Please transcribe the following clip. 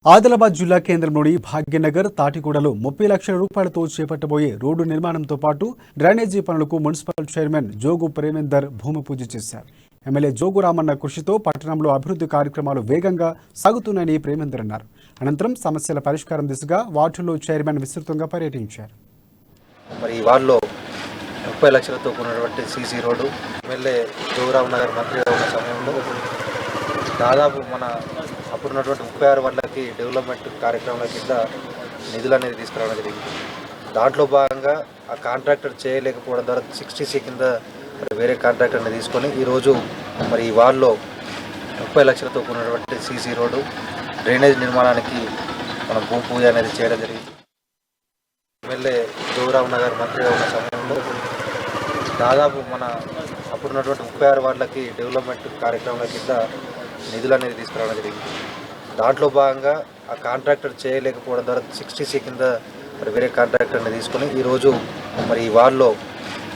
ఆదిలాబాద్ జిల్లా కేంద్రంలోని భాగ్యనగర్ తాటిగూడలో 30 లక్షల రూపాయలతో చేపట్టబోయే రోడ్డు నిర్మాణంతో పాటు డ్రైనేజీ పనులకు మున్సిపల్ చైర్మన్ జోగు ప్రేమేందర్ భూమి పూజ చేశారు. ఎమ్మెల్యే జోగు రామన్న కృషితో పట్టణంలో అభివృద్ధి కార్యక్రమాలు వేగంగా సాగుతున్నాయని ప్రేమేందర్ అన్నారు. అనంతరం సమస్యల పరిష్కారం దిశగా వార్డులో చైర్మన్ విస్తృతంగా పర్యటించారు. మరి ఈ వార్డులో 30 లక్షలతో కూడినటువంటి CC road MLA Jogu Ramanna గారు మంత్రిగా ఉన్న సమయంలో దాదాపు మన అప్పుడున్నటువంటి 36 వార్డులకి డెవలప్మెంట్ కార్యక్రమాల కింద నిధులు అనేది తీసుకురావడం జరిగింది. దాంట్లో భాగంగా ఆ కాంట్రాక్టర్ చేయలేకపోవడం ద్వారా 60C కింద వేరే కాంట్రాక్టర్ని తీసుకొని ఈరోజు మరి ఈ వార్డులో 30 లక్షలతో కూడినటువంటి సీసీ రోడ్డు డ్రైనేజ్ నిర్మాణానికి మనం భూమి పూజ అనేది చేయడం జరిగింది. ఎమ్మెల్యే జోగు రామన్న గారు మంత్రిగా ఉన్న సమయంలో దాదాపు మన అప్పుడున్నటువంటి 36 వార్డులకి డెవలప్మెంట్ కార్యక్రమాల కింద నిధులు అనేది తీసుకురావడం జరిగింది. దాంట్లో భాగంగా ఆ కాంట్రాక్టర్ చేయలేకపోవడం ద్వారా 60C కింద వేరే కాంట్రాక్టర్ని తీసుకొని ఈరోజు మరి ఈ వార్డులో